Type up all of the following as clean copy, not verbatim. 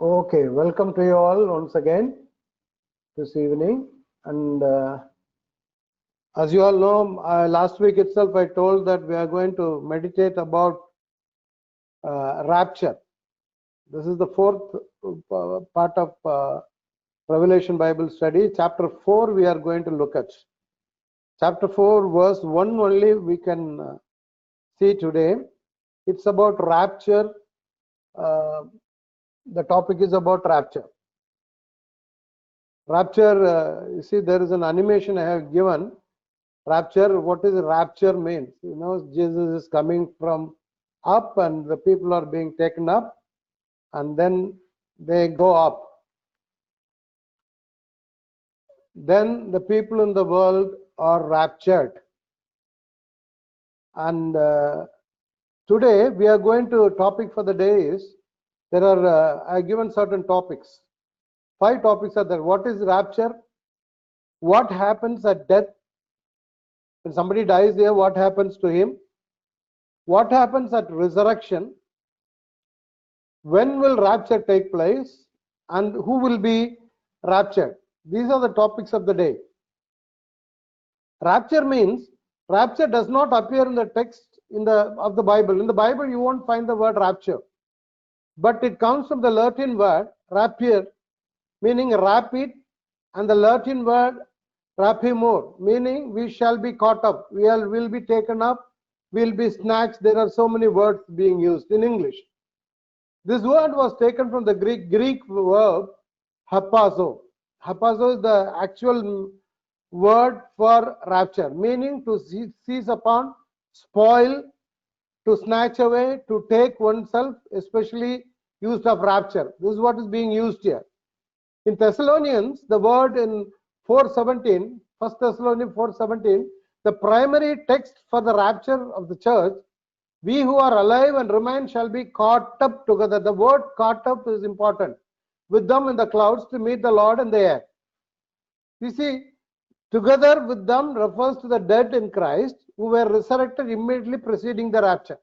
Okay, welcome to you all once again this evening. And as you all know, last week itself I told that we are going to meditate about rapture. This is the fourth part of Revelation Bible study. Chapter 4 we are going to look at. Chapter 4 verse 1 only we can see today. It's about rapture. The topic is about rapture. Rapture, you see, there is an animation I have given. Rapture, what is rapture means? You know, Jesus is coming from up and the people are being taken up and then they go up. Then the people in the world are raptured. And today we are going to, topic for the day is, there are, I have given certain topics. 5 topics are there. What is rapture? What happens at death? When somebody dies here, what happens to him? What happens at resurrection? When will rapture take place? And who will be raptured? These are the topics of the day. Rapture means, rapture does not appear in the text of the Bible. In the Bible, you won't find the word rapture. But it comes from the Latin word rapier, meaning rapid, and the Latin word rapimur, meaning we shall be caught up, we will be taken up, we will be snatched. There are so many words being used in English. This word was taken from the Greek verb hapazo. Hapazo is the actual word for rapture, meaning to seize upon, spoil, to snatch away, to take oneself, especially used of rapture. This is what is being used here. In Thessalonians, the word in 4:17, 1 Thessalonians 4:17, the primary text for the rapture of the church, we who are alive and remain shall be caught up together. The word caught up is important. With them in the clouds to meet the Lord in the air. You see, together with them refers to the dead in Christ who were resurrected immediately preceding the rapture.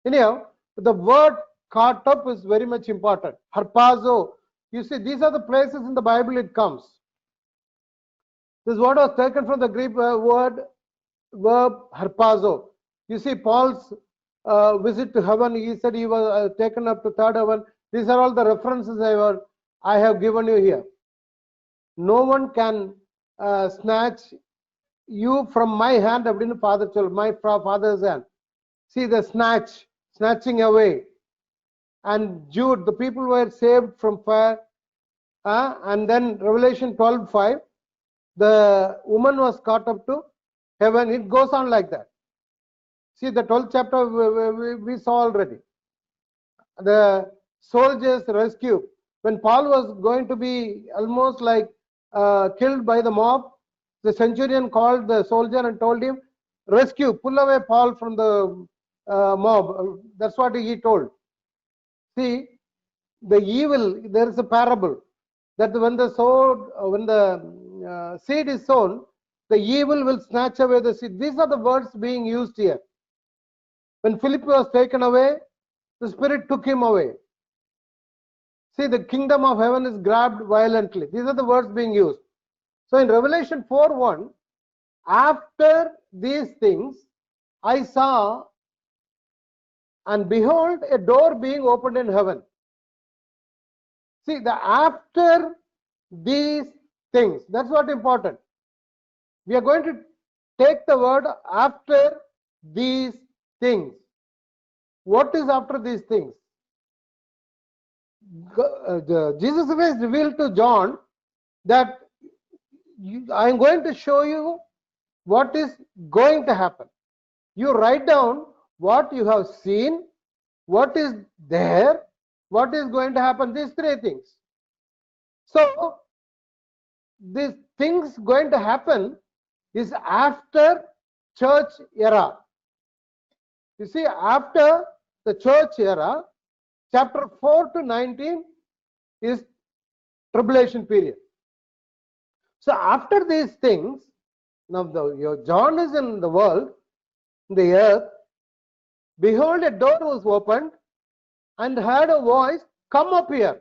Anyhow, the word caught up is very much important. Harpazo. You see, these are the places in the Bible it comes. This word was taken from the Greek verb harpazo. You see, Paul's visit to heaven, he said he was taken up to third heaven. These are all the references I have given you here. No one can snatch you from my hand, my father's hand. See the snatching away. And Jude, the people were saved from fire. And then Revelation 12:5, the woman was caught up to heaven. It goes on like that. See, the 12th chapter we saw already. The soldiers rescue. When Paul was going to be almost like killed by the mob, the centurion called the soldier and told him, rescue, pull away Paul from the mob. That's what he told. See, the evil, there is a parable that when the seed is sown, the evil will snatch away the seed. These are the words being used here. When Philip was taken away, the Spirit took him away. See, the kingdom of heaven is grabbed violently. These are the words being used. So in Revelation 4:1, after these things, I saw and behold a door being opened in heaven. See, the after these things, that's what important. We are going to take the word after these things. What is after these things? Jesus Christ revealed to John that I am going to show you what is going to happen. You write down what you have seen, what is there, what is going to happen. These 3 things. So, these things going to happen is after church era. You see, after the church era, chapter 4 to 19 is tribulation period. So after these things, now John is in the world, in the earth, behold a door was opened and heard a voice, come up here.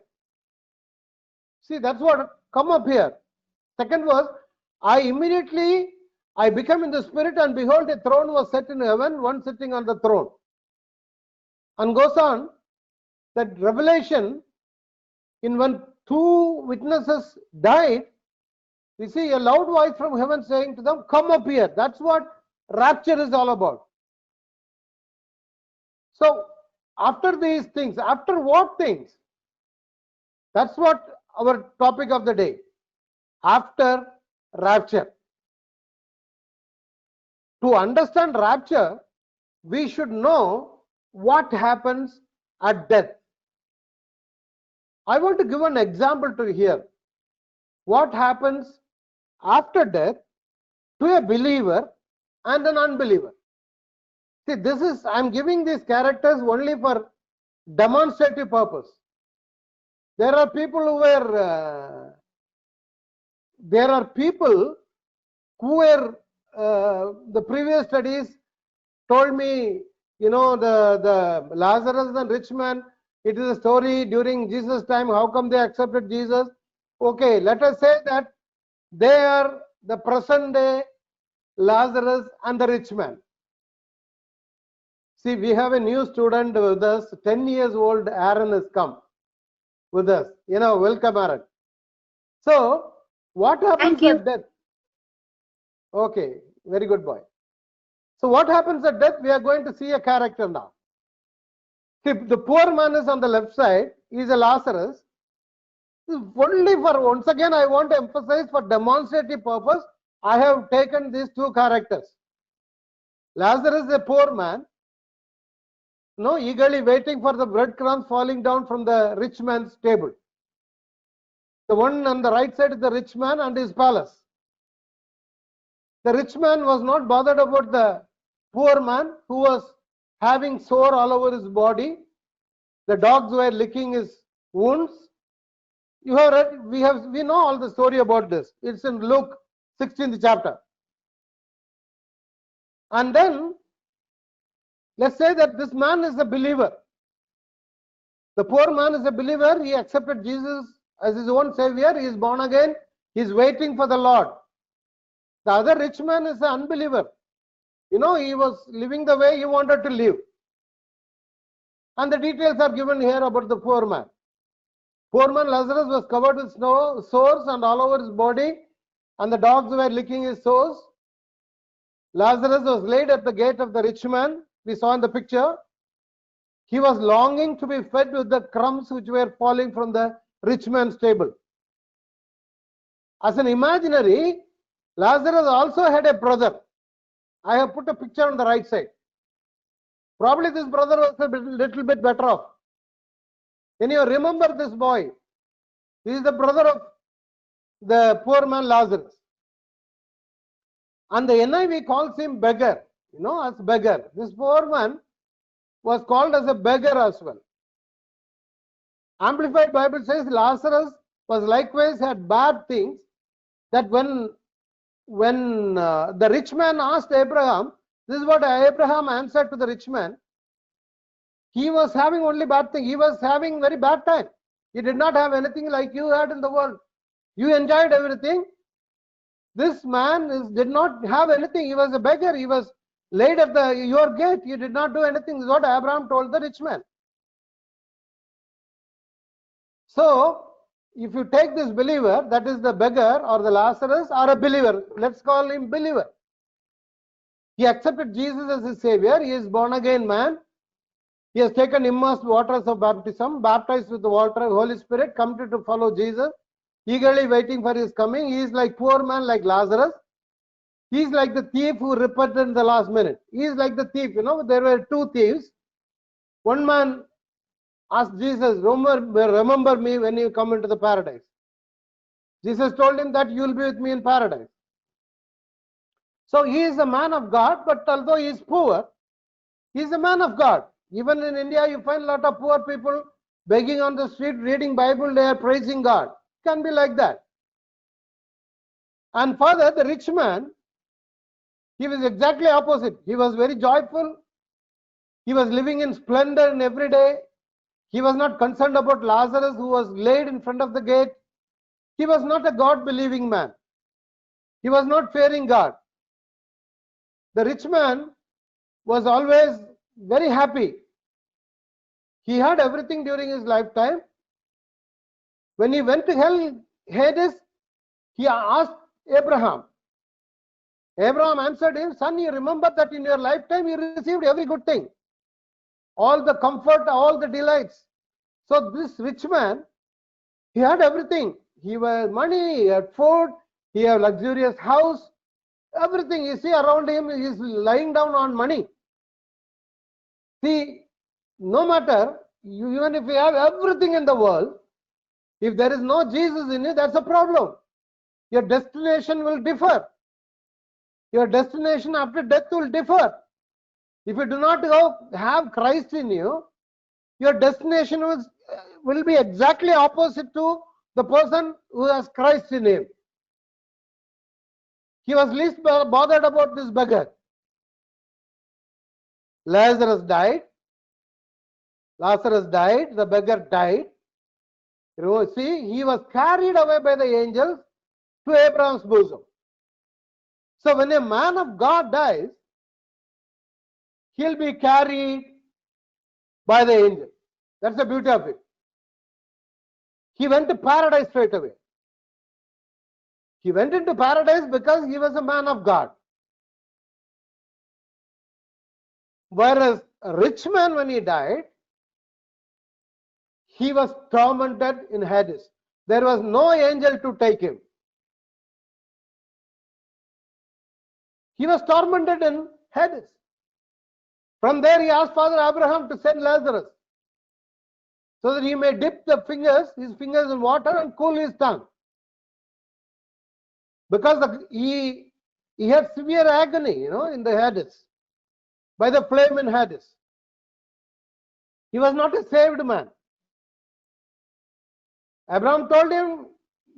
See, that's what come up here. Second verse, I became in the spirit, and behold, a throne was set in heaven, one sitting on the throne. And goes on that revelation, in when two witnesses died, we see a loud voice from heaven saying to them, come up here. That's what rapture is all about. So after these things, after what things? That's what our topic of the day. After rapture. To understand rapture, we should know what happens at death. I want to give an example to here. What happens after death to a believer and an unbeliever. See, I'm giving these characters only for demonstrative purpose. There are people who were the previous studies told me, the Lazarus and rich man, it is a story during Jesus' time. How come they accepted Jesus? Okay, let us say that they are the present day Lazarus and the rich man. See, we have a new student with us, 10 years old Aaron has come with us. Welcome Aaron. So, what happens at death? Okay, very good boy. So, what happens at death? We are going to see a character now. See, the poor man is on the left side, he is a Lazarus. Only for, once again, I want to emphasize for demonstrative purpose, I have taken these two characters. Lazarus is a poor man, eagerly waiting for the breadcrumbs falling down from the rich man's table. The one on the right side is the rich man and his palace. The rich man was not bothered about the poor man who was having sore all over his body. The dogs were licking his wounds. You have read, we know all the story about this. It's in Luke 16th chapter. And then let's say that this man is a believer. The poor man is a believer. He accepted Jesus as his own savior. He is born again. He is waiting for the Lord. The other rich man is an unbeliever. He was living the way he wanted to live. And the details are given here about the poor man. Poor man Lazarus was covered with sores and all over his body, and the dogs were licking his sores. Lazarus was laid at the gate of the rich man. We saw in the picture. He was longing to be fed with the crumbs which were falling from the rich man's table. As an imaginary, Lazarus also had a brother. I have put a picture on the right side. Probably this brother was a little bit better off. Can you remember this boy? He is the brother of the poor man Lazarus. And the NIV calls him beggar, as beggar. This poor man was called as a beggar as well. Amplified Bible says Lazarus was likewise had bad things, that when the rich man asked Abraham, this is what Abraham answered to the rich man. He was having only bad thing. He was having very bad time. He did not have anything like you had in the world. You enjoyed everything. This man did not have anything. He was a beggar. He was laid at your gate. You did not do anything. This is what Abraham told the rich man. So, if you take this believer, that is the beggar or the Lazarus or a believer, let's call him believer. He accepted Jesus as his savior. He is born again man. He has taken immersed waters of baptism, baptized with the water of Holy Spirit, committed to follow Jesus, eagerly waiting for his coming. He is like poor man, like Lazarus. He is like the thief who repented in the last minute. He is like the thief. There were two thieves. One man asked Jesus, remember me when you come into the paradise. Jesus told him that you will be with me in paradise. So he is a man of God, but although he is poor, he is a man of God. Even in India, you find a lot of poor people begging on the street, reading Bible, they are praising God. It can be like that. And further, the rich man, he was exactly opposite. He was very joyful. He was living in splendor in every day. He was not concerned about Lazarus who was laid in front of the gate. He was not a God-believing man. He was not fearing God. The rich man was always very happy. He had everything during his lifetime. When he went to hell, Hades, he asked Abraham. Abraham answered him, son, you remember that in your lifetime you received every good thing, all the comfort, all the delights. So this rich man, he had everything. He had money, he had food, he had luxurious house, everything. You see around him, he is lying down on money. See, no matter, even if you have everything in the world, if there is no Jesus in it, that's a problem. Your destination will differ. Your destination after death will differ. If you do not have Christ in you, your destination will be exactly opposite to the person who has Christ in him. He was least bothered about this beggar. Lazarus died, the beggar died. You see, he was carried away by the angels to Abraham's bosom. So when a man of God dies, he'll be carried by the angel. That's the beauty of it. He went to paradise straight away. He went into paradise because he was a man of God. Whereas a rich man, when he died, he was tormented in Hades. There was no angel to take him. He was tormented in Hades. From there he asked Father Abraham to send Lazarus so that he may dip his fingers in water and cool his tongue. Because he had severe agony, in the Hades, by the flame in Hades. He was not a saved man. Abraham told him,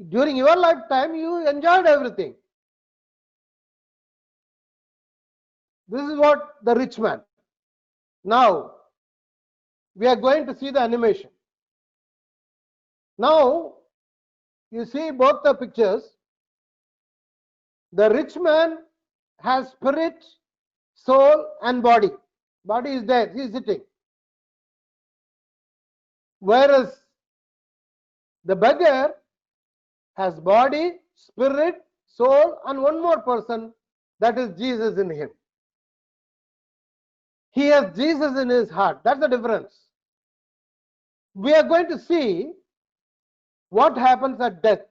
during your lifetime, you enjoyed everything. This is what the rich man. Now, we are going to see the animation. Now, you see both the pictures. The rich man has spirit, soul, and body. Body is there, he is sitting. Whereas the beggar has body, spirit, soul, and one more person, that is Jesus in him. He has Jesus in his heart. That's the difference. We are going to see what happens at death.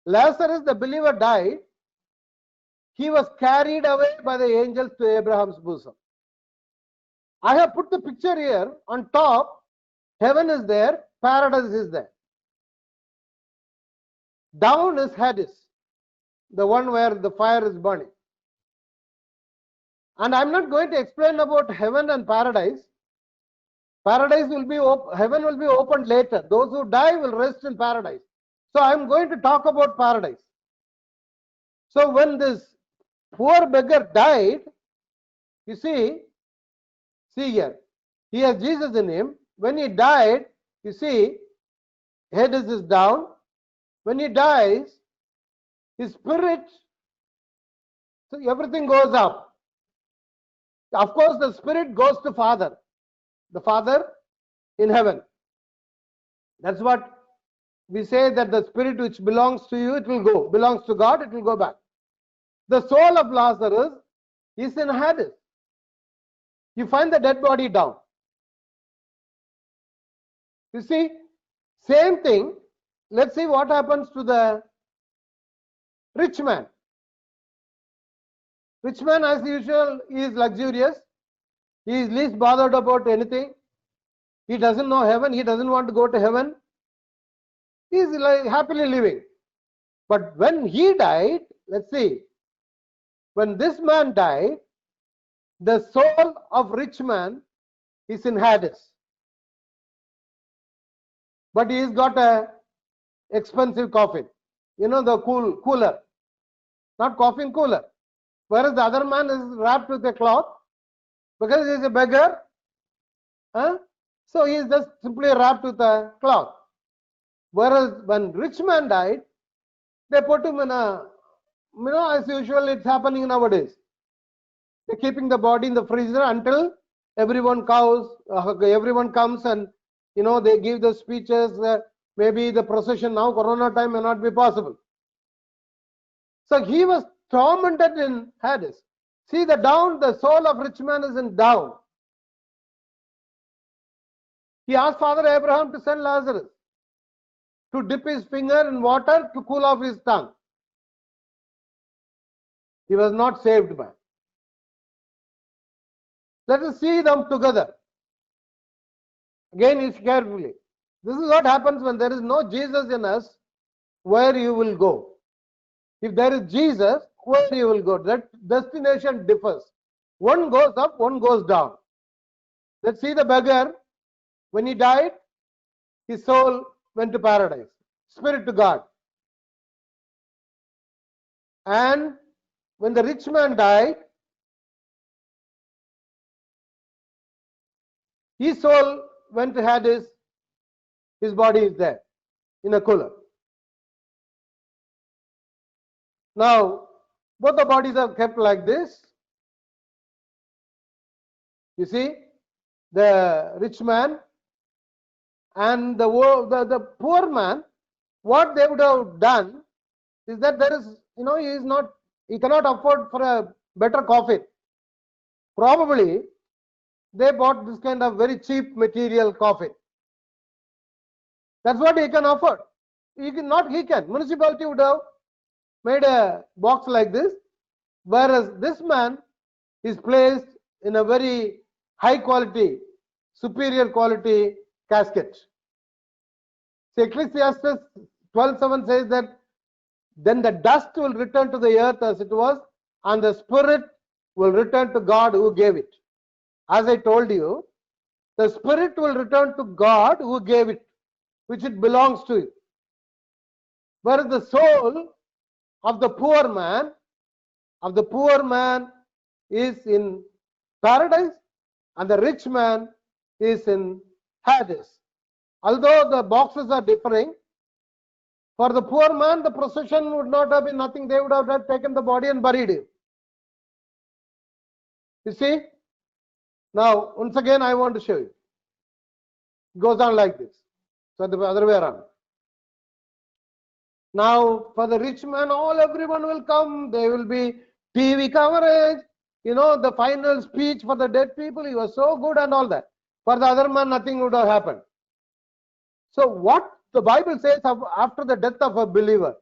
Lazarus, the believer, died. He was carried away by the angels to Abraham's bosom. I have put the picture here. On top, heaven is there, paradise is there. Down is Hades, the one where the fire is burning. And I'm not going to explain about heaven and paradise. Heaven will be opened later. Those who die will rest in paradise. So I'm going to talk about paradise. So when this poor beggar died, you see here, he has Jesus in him. When he died, you see, Hades is down. When he dies, his spirit, so everything goes up. Of course, the spirit goes to Father, the Father in heaven. That's what we say, that the spirit which belongs to you, it will go. Belongs to God, it will go back. The soul of Lazarus is in Hades. You find the dead body down. You see, same thing. Let's see what happens to the rich man. Rich man, as usual, is luxurious. He is least bothered about anything. He doesn't know heaven. He doesn't want to go to heaven. He is happily living. But when he died, let's see. When this man died, the soul of rich man is in Hades. But he's got a expensive coffin. The cooler. Not coffin, cooler. Whereas the other man is wrapped with a cloth because he is a beggar. So he is just simply wrapped with a cloth. Whereas when rich man died, they put him in a, as usual, it's happening nowadays. They're keeping the body in the freezer until everyone comes and, they give the speeches. Maybe the procession now, Corona time, may not be possible. So he was tormented in Hades. See, the soul of rich man is in down. He asked Father Abraham to send Lazarus to dip his finger in water to cool off his tongue. He was not saved by. Let us see them together. Again, carefully. This is what happens when there is no Jesus in us, where you will go. If there is Jesus, where you will go. That destination differs. One goes up, one goes down. Let's see the beggar. When he died, his soul went to paradise. Spirit to God. And when the rich man died, his soul went to Hades. His body is there in a cooler. Now, both the bodies are kept like this. You see, the rich man and the poor man, what they would have done is that there is, he cannot afford for a better coffin. Probably, they bought this kind of very cheap material coffin. That's what he can afford. He can. Municipality would have made a box like this, whereas this man is placed in a very high quality, superior quality casket. So Ecclesiastes 12:7 says that then the dust will return to the earth as it was, and the spirit will return to God who gave it. As I told you, the spirit will return to God who gave it, which it belongs to you. Whereas the soul of the poor man is in paradise, and the rich man is in Hades. Although the boxes are differing, for the poor man, the procession would not have been nothing. They would have taken the body and buried him. You see? Now, once again, I want to show you. It goes on like this. So the other way around. Now, for the rich man, everyone will come. There will be TV coverage. The final speech for the dead people. He was so good and all that. For the other man, nothing would have happened. So what the Bible says after the death of a believer?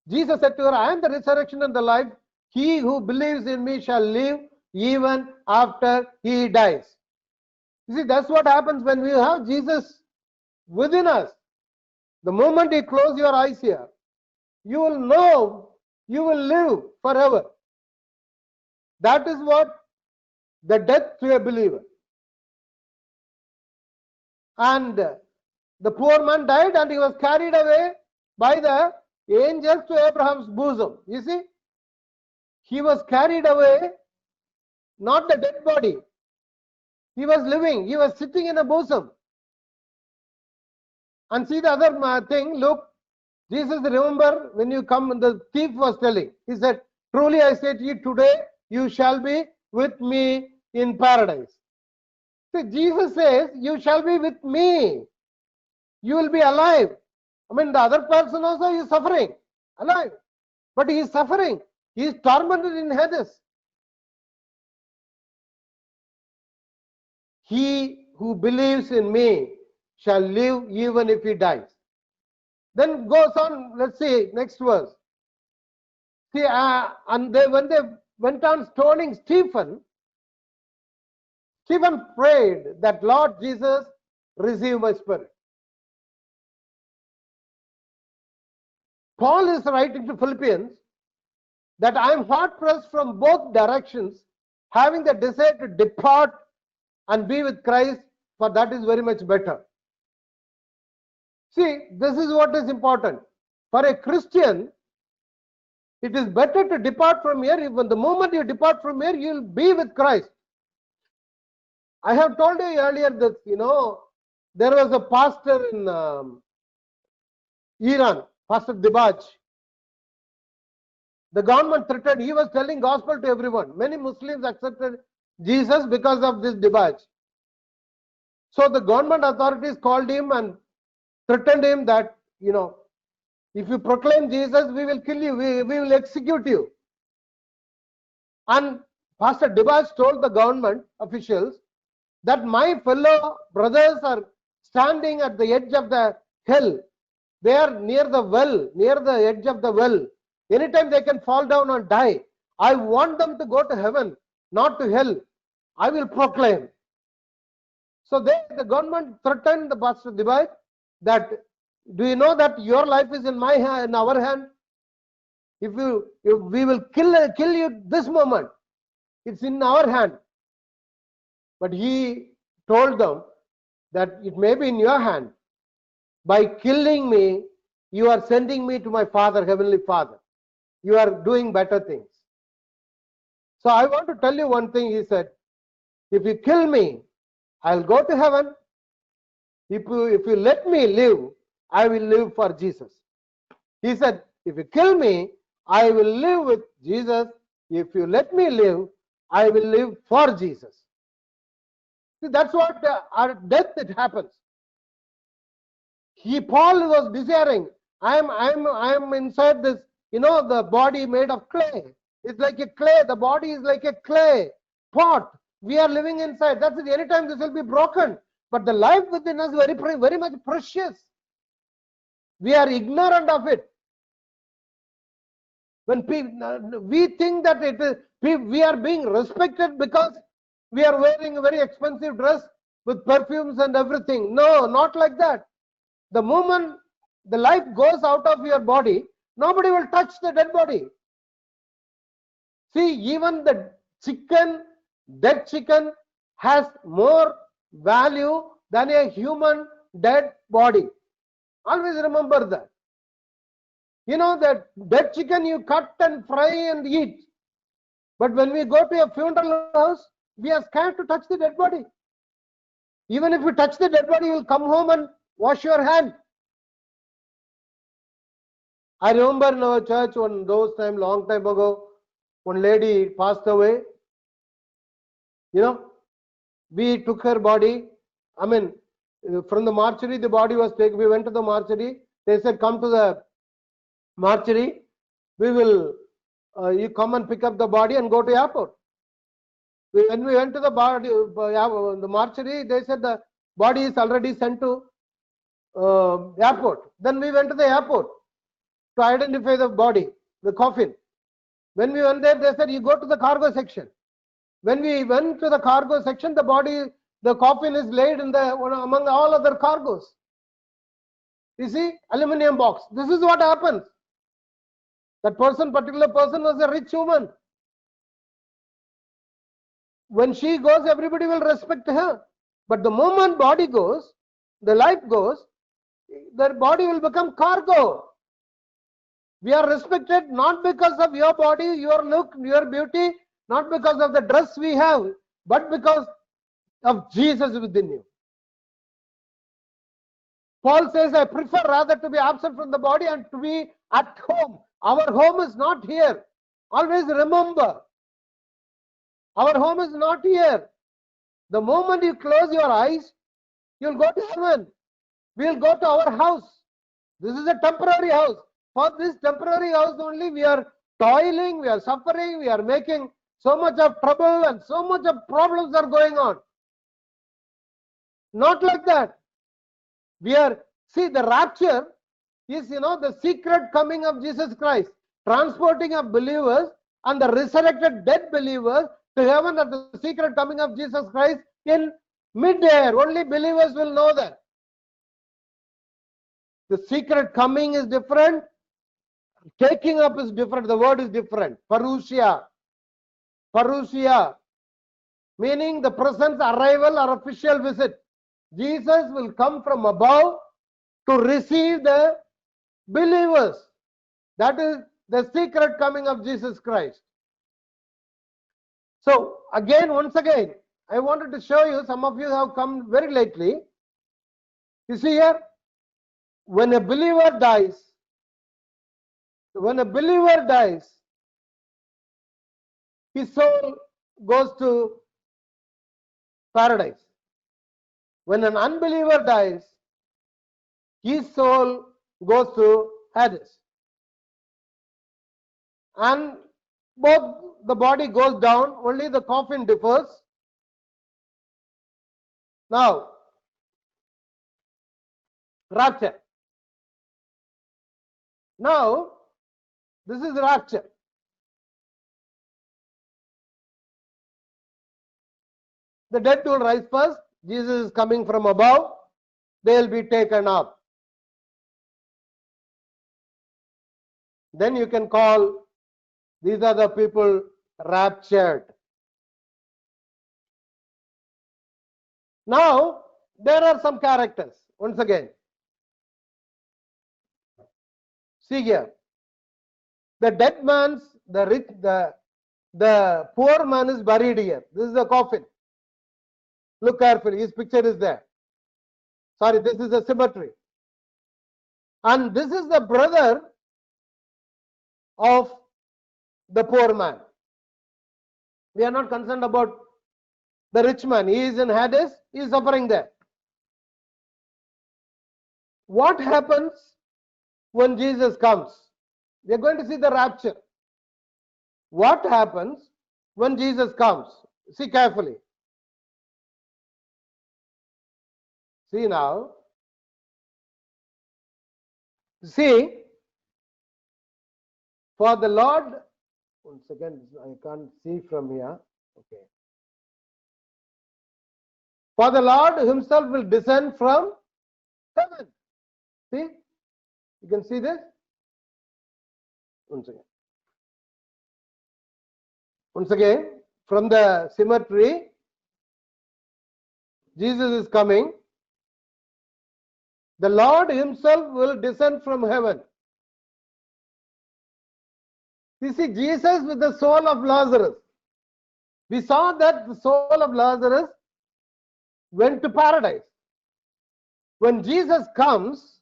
Jesus said to her, I am the resurrection and the life. He who believes in me shall live even after he dies. You see, that's what happens when we have Jesus within us. The moment you close your eyes here, you will know you will live forever. That is what the death to a believer. And the poor man died and he was carried away by the angels to Abraham's bosom. You see, he was carried away, not the dead body. He was living, he was sitting in a bosom. And see the other thing, look, Jesus, remember when you come, the thief was telling, he said, truly I say to you, today you shall be with me in paradise. See, Jesus says, you shall be with me. You will be alive. The other person also is suffering, alive. But he is suffering. He is tormented in Hades. He who believes in me shall live even if he dies. Then goes on, let's see, next verse. See, when they went on stoning Stephen, Stephen prayed that, Lord Jesus, receive my spirit. Paul is writing to Philippians that I am hard pressed from both directions, having the desire to depart and be with Christ, for that is very much better. See, this is what is important. For a Christian, it is better to depart from here. Even the moment you depart from here, you will be with Christ. I have told you earlier that, There was a pastor in Iran, Pastor Dibaj. The government threatened, he was telling gospel to everyone. Many Muslims accepted Jesus because of this Dibaj. So the government authorities called him and threatened him that, if you proclaim Jesus, we will kill you, we will execute you. And Pastor Dibaj told the government officials that my fellow brothers are standing at the edge of the hell. They are near the well, near the edge of the well. Anytime they can fall down and die. I want them to go to heaven, not to hell. I will proclaim. So the government threatened the Pastor Dibaj that, do you know that your life is in my hand, in our hand? If we will kill you this moment, it's in our hand. But he told them that it may be in your hand. By killing me, you are sending me to my Father, Heavenly Father. You are doing better things. So I want to tell you one thing, he said, if you kill me, I'll go to heaven. If you let me live, I will live for Jesus. He said, if you kill me, I will live with Jesus. If you let me live, I will live for Jesus. See, that's what our death it happens. Paul was desiring, I am inside this, the body made of clay. It's like a clay. The body is like a clay pot. We are living inside. That's it. Anytime this will be broken. But the life within us is very much precious. We are ignorant of it. When we think that we are being respected because we are wearing a very expensive dress with perfumes and everything. No, not like that. The moment the life goes out of your body, nobody will touch the dead body. See, even the dead chicken has more value than a human dead body. Always remember that. That dead chicken you cut and fry and eat. But when we go to a funeral house, we are scared to touch the dead body. Even if you touch the dead body, you will come home and wash your hand. I remember in our church long time ago, one lady passed away. We took her body. From the mortuary, the body was taken. We went to the mortuary. They said, come to the mortuary. We will, you come and pick up the body and go to airport. When we went to the mortuary, they said the body is already sent to airport. Then we went to the airport to identify the body, the coffin. When we went there, they said, you go to the cargo section. When we went to the cargo section, the coffin is laid among all other cargos. You see, aluminum box. This is what happens. That particular person was a rich woman. When she goes, everybody will respect her. But the moment body goes, the life goes, their body will become cargo. We are respected not because of your body, your look, your beauty, not because of the dress we have, but because of Jesus within you. Paul says, I prefer rather to be absent from the body and to be at home. Our home is not here. Always remember, our home is not here. The moment you close your eyes, you'll go to heaven. We'll go to our house. This is a temporary house. For this temporary house only, we are toiling, we are suffering, we are making so much of trouble and so much of problems are going on. Not like that. The rapture is, the secret coming of Jesus Christ, transporting of believers and the resurrected dead believers to heaven at the secret coming of Jesus Christ in mid-air. Only believers will know that. The secret coming is different. Taking up is different. The word is different. Parousia. Parousia. Meaning the presence, arrival or official visit. Jesus will come from above to receive the believers. That is the secret coming of Jesus Christ. So once again, I wanted to show you, some of you have come very lately. You see here, when a believer dies, his soul goes to paradise. When an unbeliever dies, his soul goes to Hades. And both the body goes down, only the coffin differs. Now, rapture. Now, this is rapture. The dead will rise first. Jesus is coming from above. They will be taken up. Then you can call these are the people raptured. Now, there are some characters. Once again, see here. The dead man's, the rich, the poor man is buried here. This is the coffin. Look carefully. His picture is there. Sorry, this is the cemetery. And this is the brother of the poor man. We are not concerned about the rich man. He is in Hades. He is suffering there. What happens when Jesus comes? We are going to see the rapture. What happens when Jesus comes? See carefully. See now. See, for the Lord, once again, I can't see from here. Okay. For the Lord himself will descend from heaven. See? You can see this? Once again. Once again, from the cemetery, Jesus is coming. The Lord himself will descend from heaven. You see, Jesus with the soul of Lazarus. We saw that the soul of Lazarus went to paradise. When Jesus comes,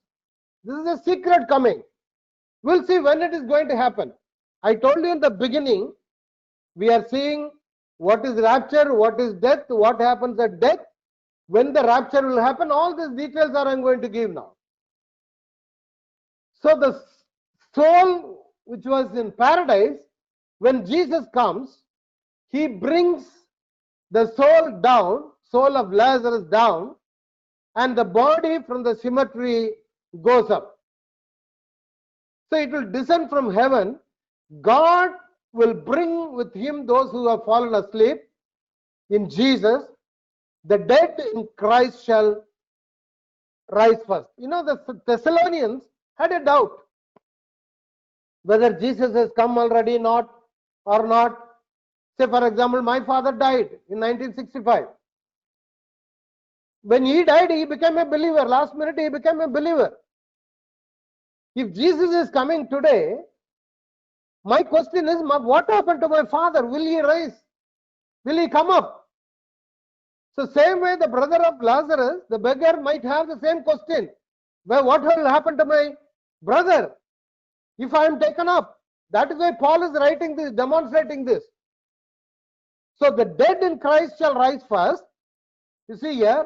this is a secret coming. We'll see when it is going to happen. I told you in the beginning, we are seeing what is rapture, what is death, what happens at death, when the rapture will happen. All these details are I'm going to give now. So the soul which was in paradise, when Jesus comes, he brings the soul down, soul of Lazarus down, and the body from the cemetery goes up. So it will descend from heaven. God will bring with him those who have fallen asleep in Jesus. The dead in Christ shall rise first. You know, the Thessalonians had a doubt whether Jesus has come already or not. Say, for example, my father died in 1965. When he died, he became a believer. Last minute, he became a believer. If Jesus is coming today, my question is, what happened to my father? Will he rise? Will he come up? So same way the brother of Lazarus, the beggar, might have the same question. Well, what will happen to my brother if I am taken up? That is why Paul is writing this, demonstrating this. So the dead in Christ shall rise first. You see here.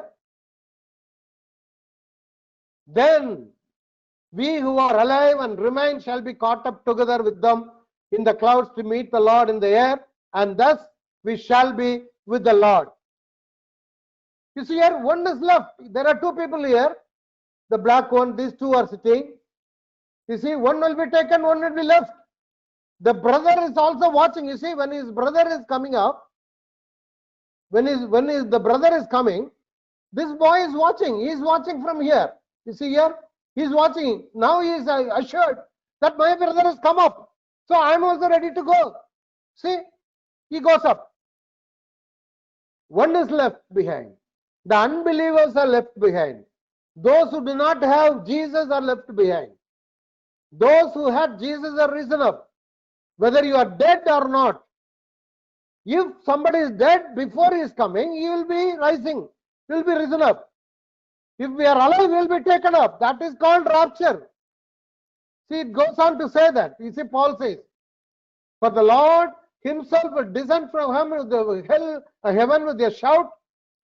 Then we who are alive and remain shall be caught up together with them in the clouds to meet the Lord in the air, and thus we shall be with the Lord. You see here, one is left. There are two people here. The black one, these two are sitting. You see, one will be taken, one will be left. The brother is also watching. You see, when his brother is coming up, when the brother is coming, this boy is watching. He is watching from here. You see here, he is watching. Now he is assured that my brother has come up. So I am also ready to go. See, he goes up. One is left behind. The unbelievers are left behind. Those who do not have Jesus are left behind. Those who had Jesus are risen up. Whether you are dead or not, if somebody is dead before he is coming, he will be rising. He will be risen up. If we are alive, we will be taken up. That is called rapture. See, it goes on to say that. You see, Paul says, for the Lord himself will descend from heaven with a shout,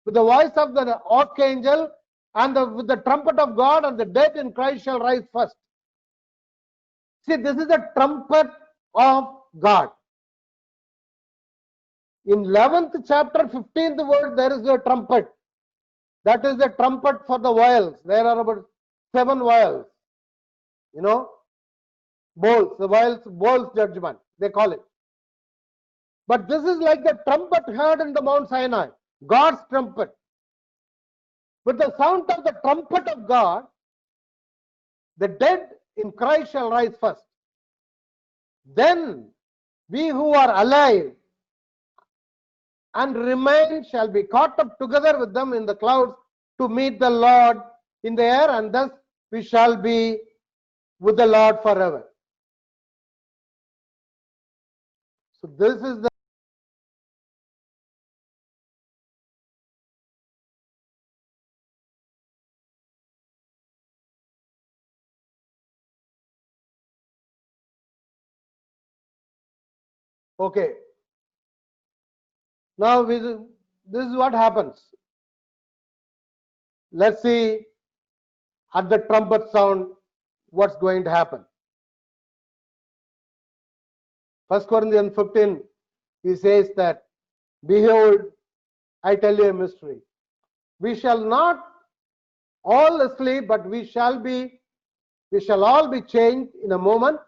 with the voice of the archangel, and with the trumpet of God, and the dead in Christ shall rise first. See, this is the trumpet of God. In 11th chapter, 15th verse, there is a trumpet. That is the trumpet for the vials. There are about 7 vials. You know, bowls, the vials, bowls judgment, they call it. But this is like the trumpet heard in the Mount Sinai, God's trumpet. With the sound of the trumpet of God, the dead in Christ shall rise first. Then we who are alive and remain shall be caught up together with them in the clouds to meet the Lord in the air, and thus we shall be with the Lord forever. So this is the okay. Now this is what happens. Let's see at the trumpet sound what's going to happen. 1 Corinthians 15, he says that, behold, I tell you a mystery. We shall not all asleep, but we shall all be changed in a moment,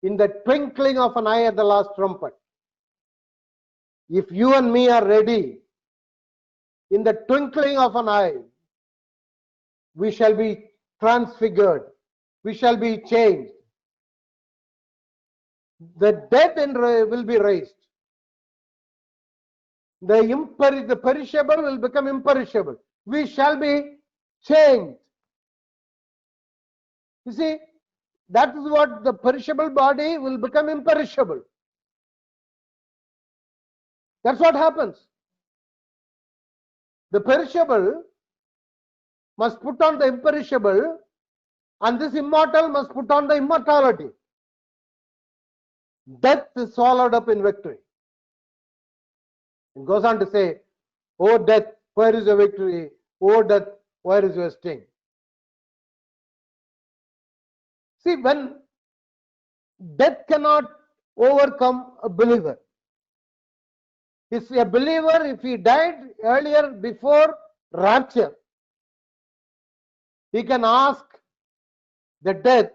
in the twinkling of an eye at the last trumpet. If you and me are ready, in the twinkling of an eye, we shall be transfigured. We shall be changed. The dead will be raised. The perishable will become imperishable. We shall be changed. You see, that is what the perishable body will become imperishable. That's what happens. The perishable must put on the imperishable, and this immortal must put on the immortality. Death is swallowed up in victory. It goes on to say, "O death, where is your victory? O death, where is your sting?" See, when death cannot overcome a believer. If a believer, if he died earlier before rapture, he can ask the death,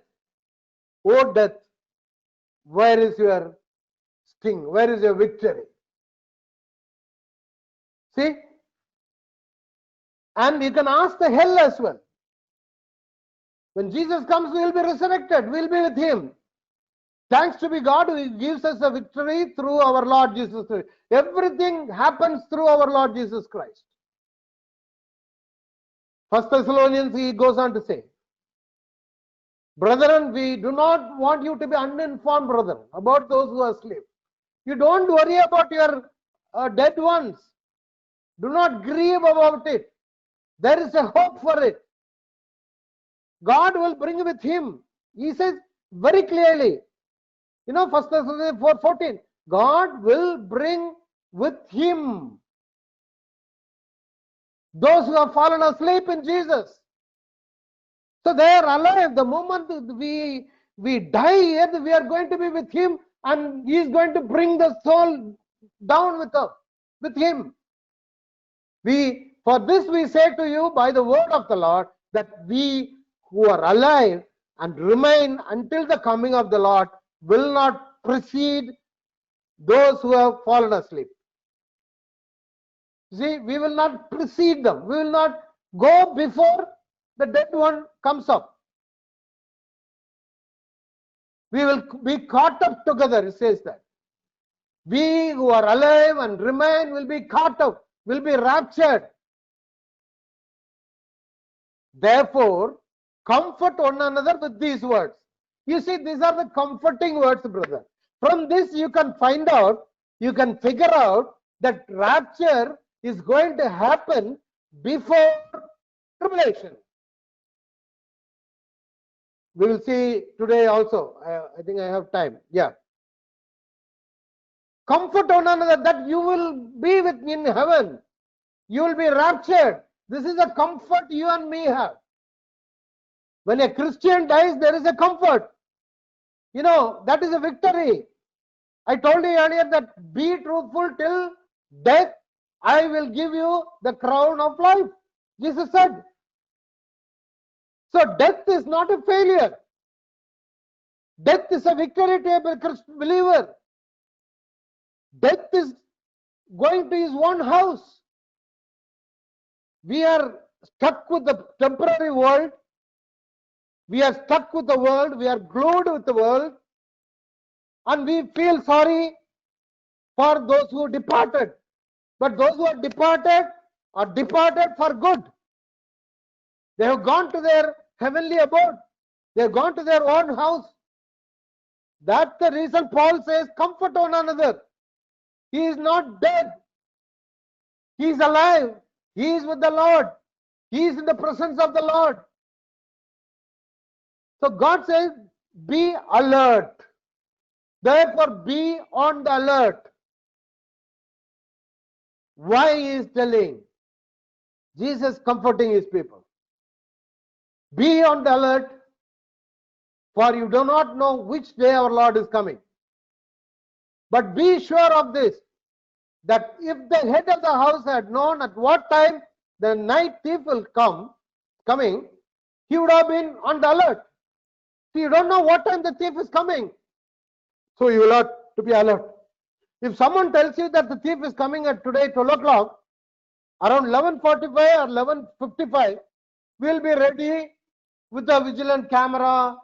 "O death, where is your sting? Where is your victory?" See? And you can ask the hell as well. When Jesus comes, we will be resurrected. We will be with him. Thanks to be God who gives us a victory through our Lord Jesus Christ. Everything happens through our Lord Jesus Christ. 1 Thessalonians, he goes on to say, "Brethren, we do not want you to be uninformed, brethren, about those who are asleep." You don't worry about your dead ones. Do not grieve about it. There is a hope for it. God will bring with him. He says very clearly, 1 Thessalonians 4:14, God will bring with him those who have fallen asleep in Jesus. So they are alive. The moment we die here, we are going to be with him, and he is going to bring the soul down with him. For this we say to you by the word of the Lord, that we who are alive and remain until the coming of the Lord will not precede those who have fallen asleep. See, we will not precede them. We will not go before the dead one comes up. We will be caught up together, it says that. We who are alive and remain will be caught up, will be raptured. Therefore, comfort one another with these words. You see, these are the comforting words, brother. From this you can find out, you can figure out that rapture is going to happen before tribulation. We will see today also. I think I have time. Yeah. Comfort one another that you will be with me in heaven. You will be raptured. This is a comfort you and me have. When a Christian dies, there is a comfort. You know, that is a victory. I told you earlier that be truthful till death. I will give you the crown of life. Jesus said. So death is not a failure. Death is a victory to a believer. Death is going to his own house. We are stuck with the temporary world. We are stuck with the world. We are glued with the world. And we feel sorry for those who departed. But those who are departed for good. They have gone to their heavenly abode. They have gone to their own house. That's the reason Paul says, comfort one another. He is not dead. He is alive. He is with the Lord. He is in the presence of the Lord. So God says, be alert. Therefore, be on the alert. Why he is telling? Jesus comforting his people. Be on the alert, for you do not know which day our Lord is coming. But be sure of this, that if the head of the house had known at what time the night thief will coming, he would have been on the alert. So you don't know what time the thief is coming. So you will have to be alert. If someone tells you that the thief is coming at today 12 o'clock, around 11:45 or 11:55, we'll be ready with a vigilant camera,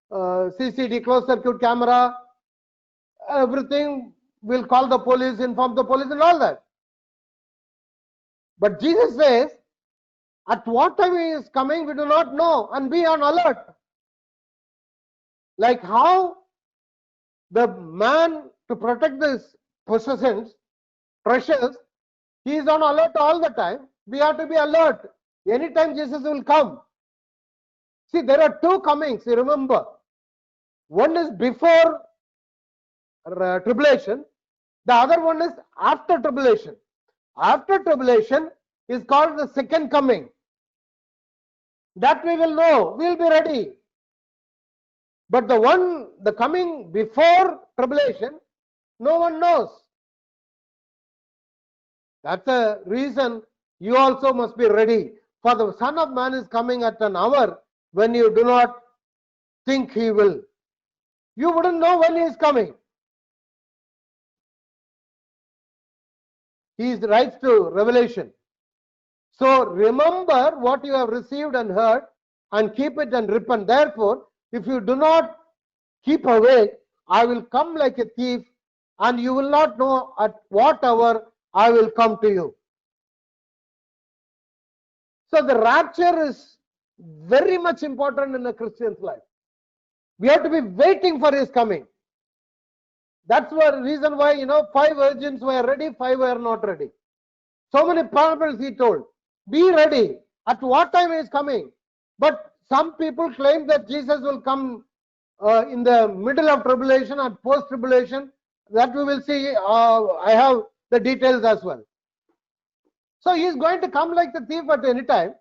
CCD, closed circuit camera, everything. We'll call the police, inform the police and all that. But Jesus says, at what time he is coming, we do not know, and be on alert. Like how the man, to protect his possessions, treasures, he is on alert all the time. We have to be alert. Anytime Jesus will come. See, there are two comings, you remember. One is before tribulation. The other one is after tribulation. After tribulation is called the second coming. That we will know. We will be ready. But the coming before tribulation, no one knows. That's the reason you also must be ready. For the Son of Man is coming at an hour when you do not think he will. You wouldn't know when he is coming. He writes to Revelation. So remember what you have received and heard, and keep it and repent. Therefore, if you do not keep awake, I will come like a thief, and you will not know at what hour I will come to you. So the rapture is very much important in a Christian's life. We have to be waiting for his coming. That's the reason why, 5 virgins were ready, 5 were not ready. So many parables he told. Be ready. At what time he is coming? But some people claim that Jesus will come in the middle of tribulation and post-tribulation. That we will see. I have the details as well. So he is going to come like the thief at any time.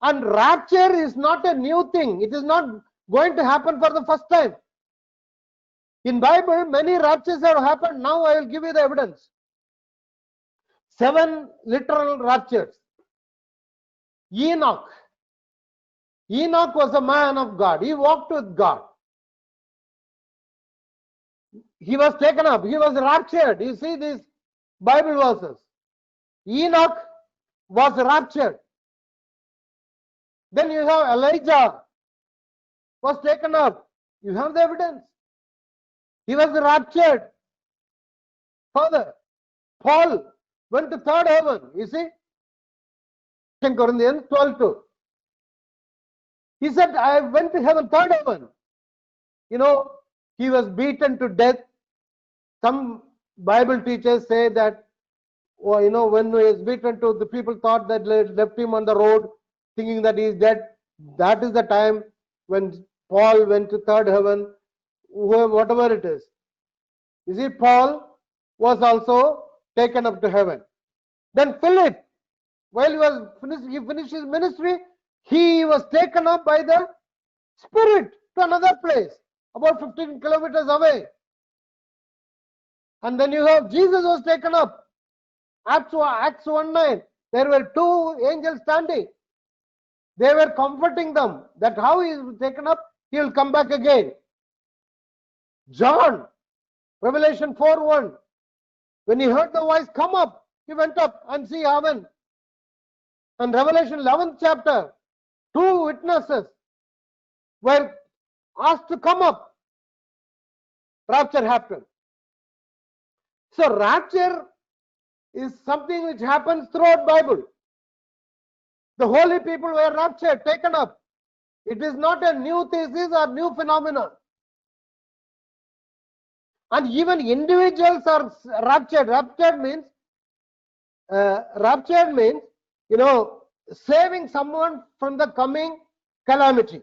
And rapture is not a new thing. It is not going to happen for the first time. In Bible, many raptures have happened. Now I will give you the evidence. 7 literal raptures. Enoch. Enoch was a man of God. He walked with God. He was taken up. He was raptured. You see these Bible verses. Enoch was raptured. Then you have Elijah was taken up. You have the evidence. He was raptured. Further, Paul went to third heaven. You see, 2 Corinthians 12:2. He said, I went to heaven, third heaven. He was beaten to death. Some Bible teachers say that or, when he is beaten to, the people thought that they left him on the road thinking that he is dead. That is the time when Paul went to third heaven, whatever it is. You see, Paul was also taken up to heaven. Then Philip, while he finished his ministry, he was taken up by the Spirit to another place, about 15 kilometers away. And then you have Jesus was taken up. Acts 1:9, there were two angels standing. They were comforting them that how he is taken up, he will come back again. John, Revelation 4:1, when he heard the voice, come up, he went up and see heaven. And Revelation 11th chapter, two witnesses were asked to come up. Rapture happened. So rapture is something which happens throughout Bible. The holy people were raptured, taken up. It is not a new thesis or new phenomenon. And even individuals are raptured. Raptured means, saving someone from the coming calamity,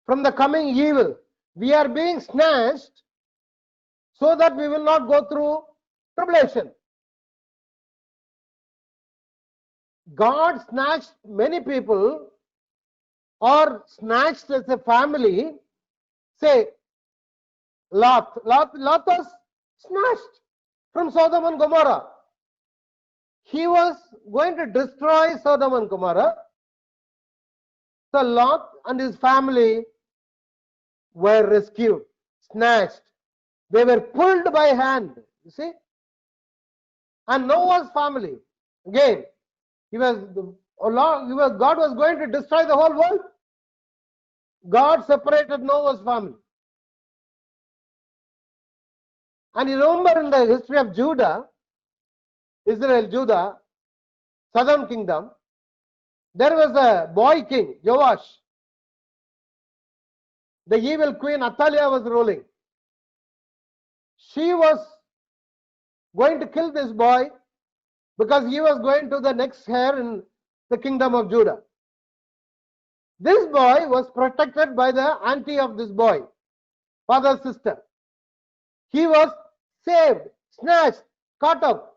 from the coming evil. We are being snatched so that we will not go through tribulation. God snatched many people, or snatched as a family. Say, Lot was snatched from Sodom and Gomorrah. He was going to destroy Sodom and Gomorrah. So Lot and his family were rescued, snatched. They were pulled by hand, you see. And Noah's family, again, God was going to destroy the whole world. God separated Noah's family. And you remember in the history of Judah, southern kingdom, there was a boy king, Joash. The evil queen Athaliah was ruling. She was going to kill this boy because he was going to the next heir in the kingdom of Judah. This boy was protected by the auntie of this boy, father's sister. He was saved, snatched, caught up.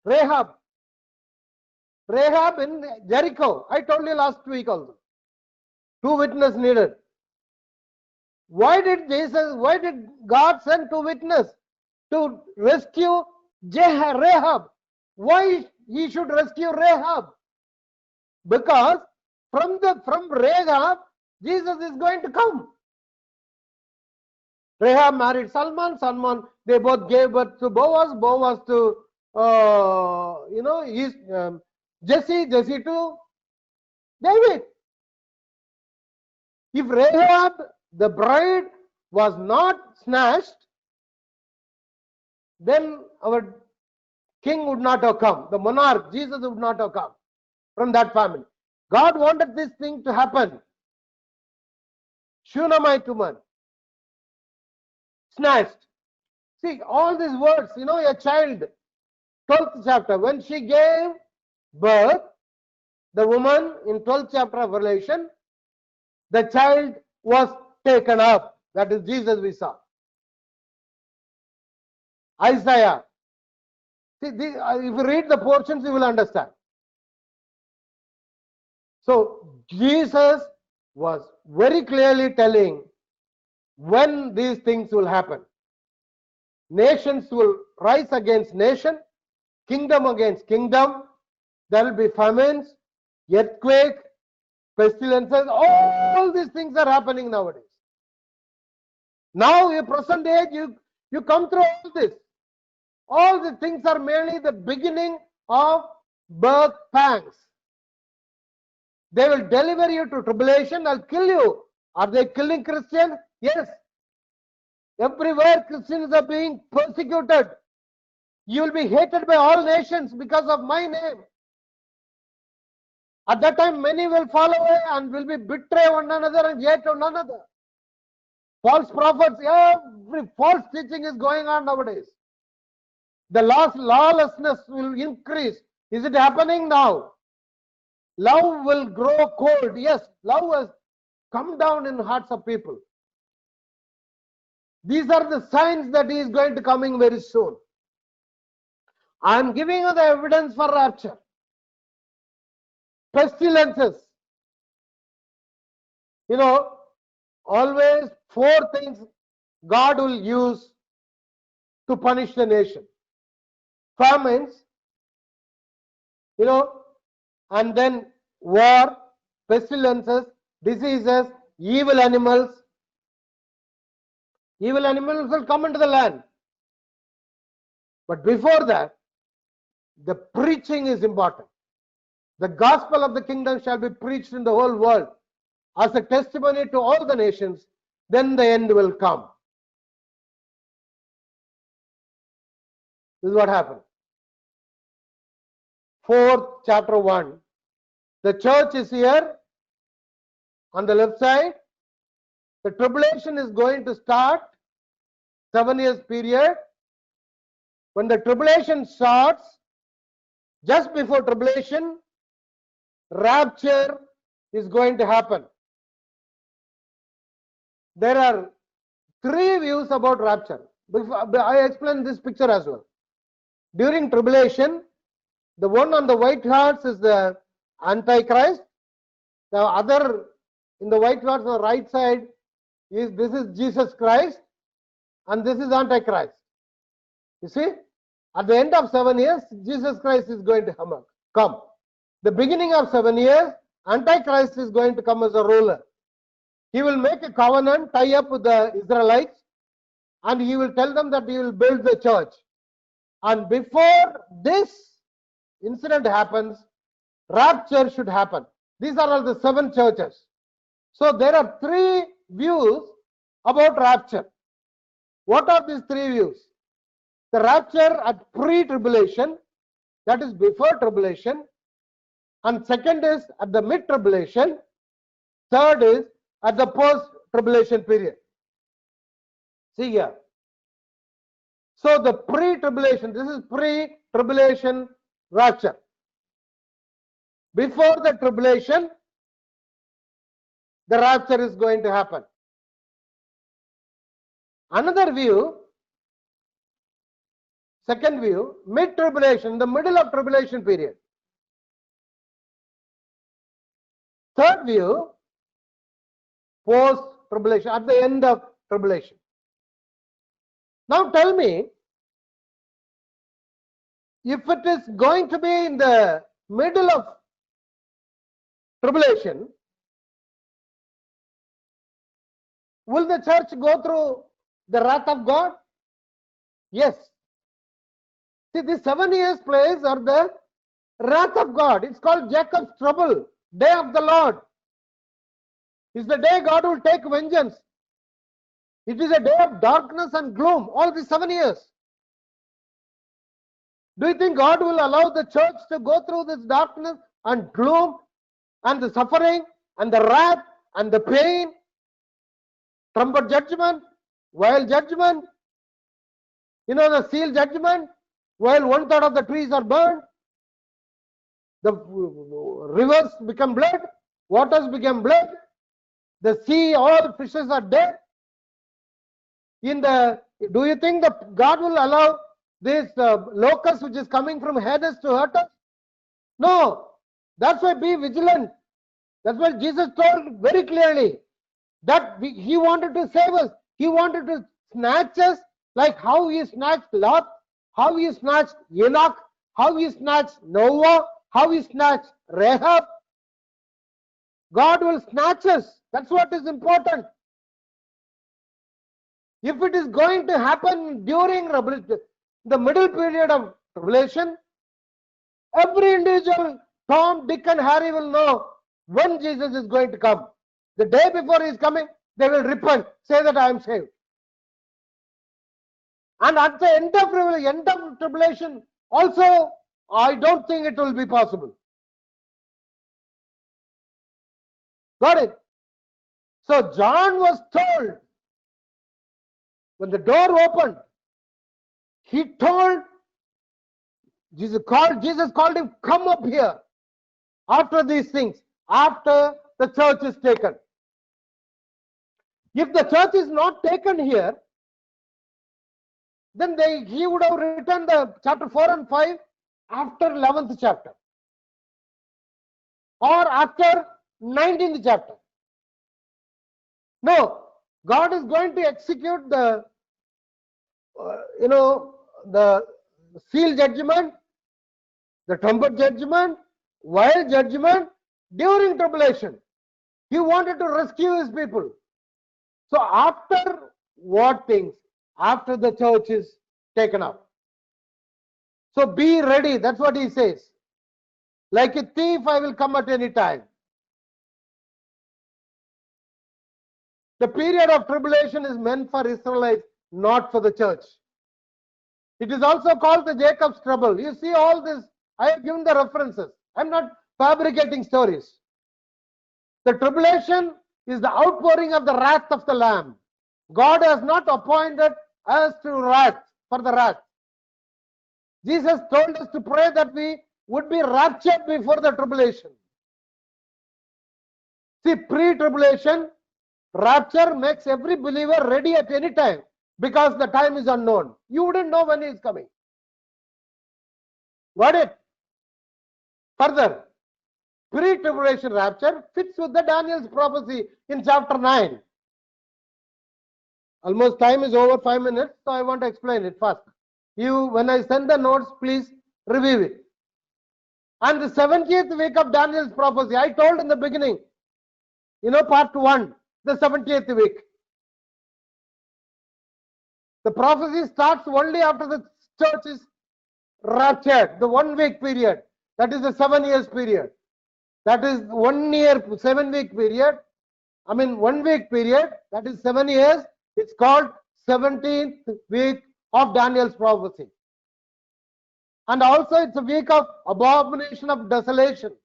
Rahab in Jericho. I told you last week also. Two witnesses needed. Why did God send two witnesses to rescue Rahab? Why he should rescue Rahab? Because from Rahab, Jesus is going to come. Rahab married Salmon. They both gave birth to Boaz. Boaz to Jesse to David. If Rahab, the bride, was not snatched, then our king would not have come. The monarch, Jesus, would not have come from that family. God wanted this thing to happen. Shunammite woman, snatched. See, all these words, a child, 12th chapter, when she gave birth, the woman in 12th chapter of Revelation, the child was taken up. That is Jesus we saw. Isaiah. See, if you read the portions, you will understand. So, Jesus was very clearly telling when these things will happen. Nations will rise against nation, kingdom against kingdom. There will be famines, earthquake, pestilences. All these things are happening nowadays. Now, in present age, you come through all this. All the things are merely the beginning of birth pangs. They will deliver you to tribulation. They'll kill you. Are they killing Christians? Yes. Everywhere Christians are being persecuted. You will be hated by all nations because of my name. At that time, many will fall away and will be betray one another and hate one another. False prophets, every false teaching is going on nowadays. The lawlessness will increase. Is it happening now? Love will grow cold. Yes, love has come down in hearts of people. These are the signs that he is going to coming very soon. I am giving you the evidence for rapture. Pestilences. You know, always 4 things God will use to punish the nation. Famines, you know, and then war, pestilences, diseases, evil animals. Evil animals will come into the land. But before that, the preaching is important. The gospel of the kingdom shall be preached in the whole world as a testimony to all the nations. Then the end will come. This is what happened. 4th chapter 1. The church is here on the left side. The tribulation is going to start. 7 years period. When the tribulation starts, just before tribulation, rapture is going to happen. There are 3 views about rapture. I explained this picture as well. During tribulation, the one on the white horse is the Antichrist. The other in the white horse on the right side is Jesus Christ, and this is Antichrist. You see, at the end of 7 years, Jesus Christ is going to come. The beginning of 7 years, Antichrist is going to come as a ruler. He will make a covenant, tie up with the Israelites, and he will tell them that he will build the church. And before this incident happens, rapture should happen. These are all the 7 churches. So there are 3 views about rapture. What are these 3 views? The rapture at pre-tribulation, that is before tribulation, and second is at the mid-tribulation, third is at the post-tribulation period. See here. So the pre-tribulation, this is pre-tribulation rapture. Before the tribulation, the rapture is going to happen. Another view, second view, mid-tribulation, the middle of tribulation period. Third view, post-tribulation, at the end of tribulation. Now tell me, if it is going to be in the middle of tribulation, will the church go through the wrath of God? Yes. See, the 7 years plays are the wrath of God. It's called Jacob's trouble, day of the Lord. It's the day God will take vengeance. It is a day of darkness and gloom, all the 7 years. Do you think God will allow the church to go through this darkness and gloom and the suffering and the wrath and the pain, trumpet judgment, vial judgment, the seal judgment, while 1/3 of the trees are burned, the rivers become blood, waters become blood, the sea, all fishes are dead. Do you think that God will allow this locust which is coming from Hades to hurt us? No. That's why be vigilant. That's why Jesus told very clearly that he wanted to save us. He wanted to snatch us, like how he snatched Lot, how he snatched Enoch, how he snatched Noah, how he snatched Rahab. God will snatch us. That's what is important. If it is going to happen during the middle period of tribulation, every individual, Tom, Dick and Harry will know when Jesus is going to come. The day before he is coming, they will repent, say that I am saved. And at the end of tribulation, also, I don't think it will be possible. Got it? So John was told, when the door opened, he told Jesus called him, come up here after these things, after the church is taken. If the church is not taken here, then he would have written the chapter 4 and 5 after 11th chapter or after 19th chapter. No, God is going to execute the the seal judgment, the trumpet judgment, vial judgment during tribulation. He wanted to rescue his people. So after what things? After the church is taken up. So be ready. That's what he says. Like a thief, I will come at any time. The period of tribulation is meant for Israelites, not for the church. It is also called the Jacob's trouble. You see all this. I have given the references. I'm not fabricating stories. The tribulation is the outpouring of the wrath of the Lamb. God has not appointed us to wrath for the wrath. Jesus told us to pray that we would be raptured before the tribulation. See, pre-tribulation, rapture makes every believer ready at any time because the time is unknown. You wouldn't know when he is coming. Got it? Further, pre-tribulation rapture fits with the Daniel's prophecy in chapter 9. Almost time is over 5 minutes, so I want to explain it fast. When I send the notes, please review it. And the 70th week of Daniel's prophecy, I told in the beginning, part 1, the 70th week. The prophecy starts only after the church is raptured, the 1 week period. That is the 7 years period. That is 1 year, 7 week period. 1 week period, that is 7 years. It's called 17th week of Daniel's prophecy. And also it's a week of abomination of desolation.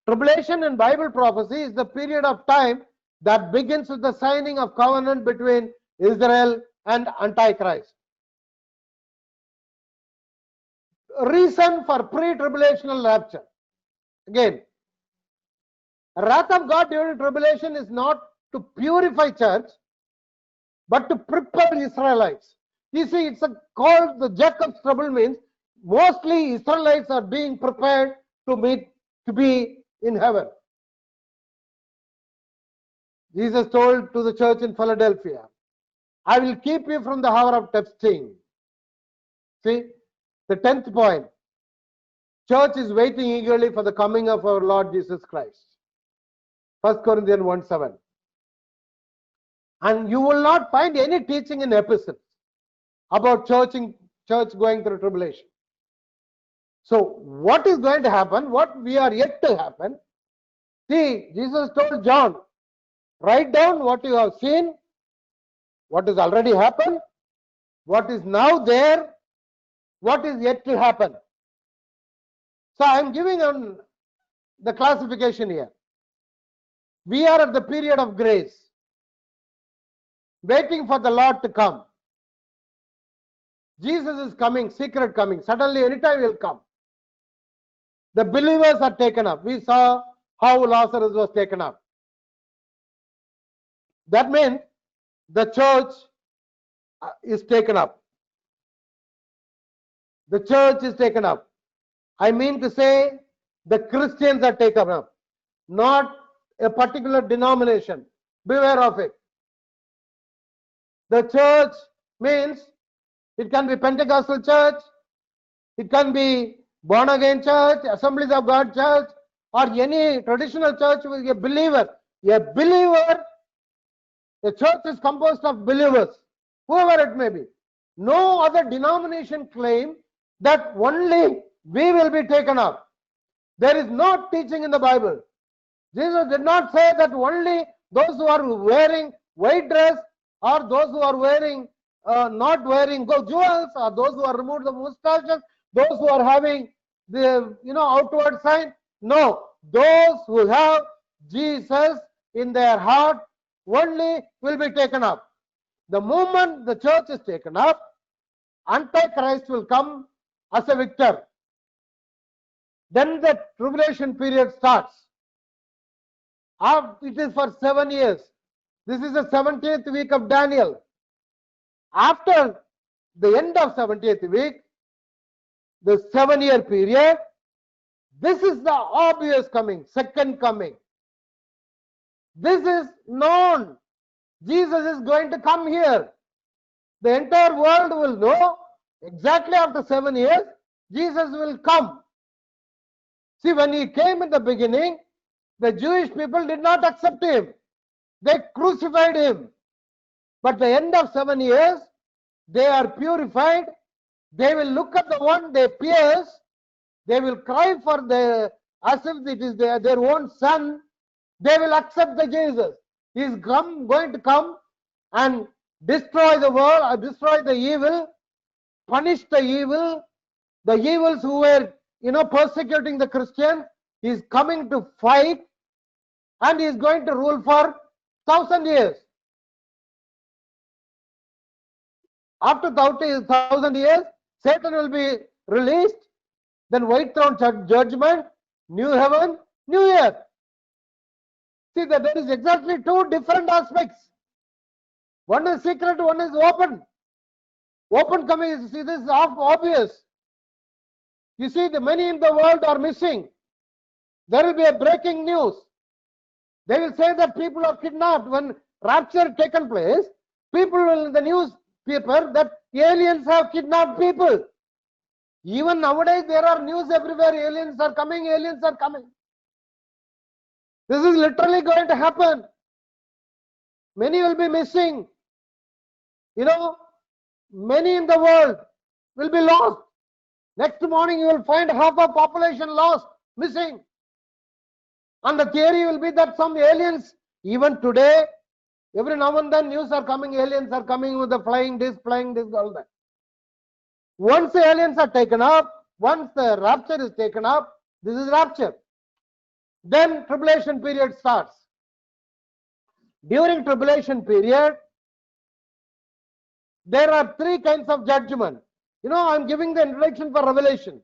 Tribulation in Bible prophecy is the period of time that begins with the signing of covenant between Israel and Antichrist. Reason for pre-tribulational rapture. Again, wrath of God during tribulation is not to purify church, but to prepare Israelites. You see, it's called the Jacob's trouble, means mostly Israelites are being prepared to be in heaven. Jesus told to the church in Philadelphia, I will keep you from the hour of testing. See, the 10th point. Church is waiting eagerly for the coming of our Lord Jesus Christ. 1 Corinthians 1:7. And you will not find any teaching in epistles about church going through tribulation. So what is going to happen? What we are yet to happen? See, Jesus told John, write down what you have seen, what has already happened, what is now there, what is yet to happen. So I am giving on the classification here. We are at the period of grace, waiting for the Lord to come. Jesus is coming, secret coming. Suddenly, anytime he will come. The believers are taken up. We saw how Lazarus was taken up. That means the church is taken up. The church is taken up. I mean to say the Christians are taken up, not a particular denomination. Beware of it. The church means it can be Pentecostal church, it can be born again church, Assemblies of God church, or any traditional church with a believer. A believer, the church is composed of believers, whoever it may be. No other denomination claim that only we will be taken up. There is no teaching in the Bible. Jesus did not say that only those who are wearing white dress, or those who are wearing not wearing jewels, or those who are removed the mustaches, those who are having the outward sign. No, those who have Jesus in their heart only will be taken up. The moment the church is taken up, Antichrist will come as a victor. Then the tribulation period starts. It is for 7 years. This is the 70th week of Daniel. After the end of 70th week, the 7-year period, this is the obvious coming, second coming. This is known. Jesus is going to come here. The entire world will know exactly after 7 years, Jesus will come. See, when he came in the beginning, the Jewish people did not accept him. They crucified him. But the end of 7 years, they are purified. They will look at the one they pierce. They will cry for as if it is their own son. They will accept the Jesus. He is going to come and destroy the world, destroy the evil, punish the evil, the evils who were, persecuting the Christians. He is coming to fight, and he is going to rule for 1,000 years. After 1,000 years, Satan will be released. Then white throne judgment, new heaven, new earth. See that there is exactly two different aspects. One is secret, one is open. Open coming is, see, this is obvious. You see, the many in the world are missing. There will be a breaking news. They will say that people are kidnapped. When rapture taken place, people will in the newspaper that aliens have kidnapped people. Even nowadays there are news everywhere. Aliens are coming. Aliens are coming. This is literally going to happen. Many will be missing. Many in the world will be lost. Next morning you will find half of population lost, missing. And the theory will be that some aliens, even today, every now and then news are coming, aliens are coming with the flying disc, all that. Once the aliens are taken up, once the rapture is taken up, this is rapture. Then tribulation period starts. During tribulation period, there are three kinds of judgment. I'm giving the introduction for Revelation.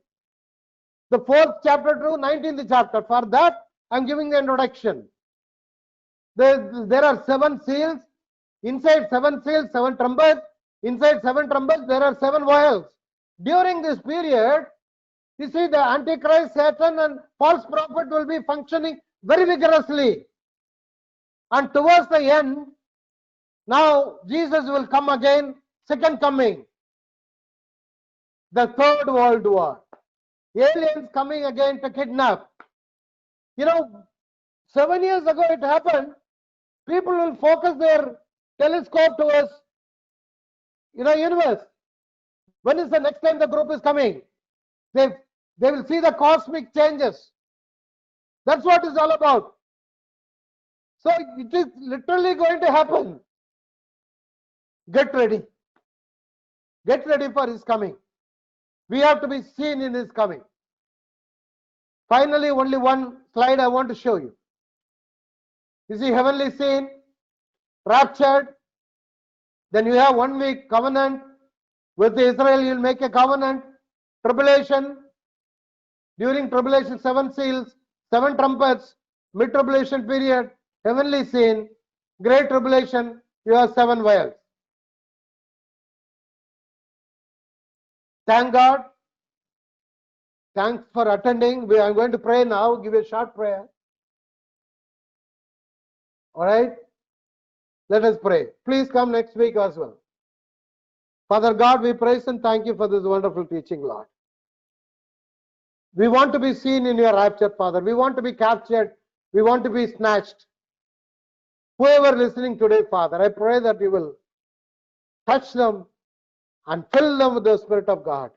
The 4th chapter to 19th chapter. For that, I'm giving the introduction. There are 7 seals. Inside 7 seals, 7 trumpets. Inside 7 trumpets, there are 7 vials. During this period, you see the Antichrist, Satan and false prophet will be functioning very vigorously. And towards the end, now Jesus will come again, second coming. The 3rd World War. Aliens coming again to kidnap. 7 years ago it happened. People will focus their telescope towards, universe. When is the next time the group is coming? They will see the cosmic changes. That's what it's all about. So it is literally going to happen. Get ready. Get ready for his coming. We have to be seen in his coming. Finally, only one slide I want to show you. You see heavenly scene, raptured. Then you have 1 week covenant. With Israel, you'll make a covenant. Tribulation. During tribulation, 7 seals, 7 trumpets. Mid-tribulation period, heavenly scene. Great tribulation, you have 7 vials. Thank God. Thanks for attending. I'm going to pray now. Give a short prayer. All right. Let us pray. Please come next week as well. Father God, we praise and thank you for this wonderful teaching, Lord. We want to be seen in your rapture, Father. We want to be captured. We want to be snatched. Whoever listening today, Father, I pray that you will touch them and fill them with the Spirit of God.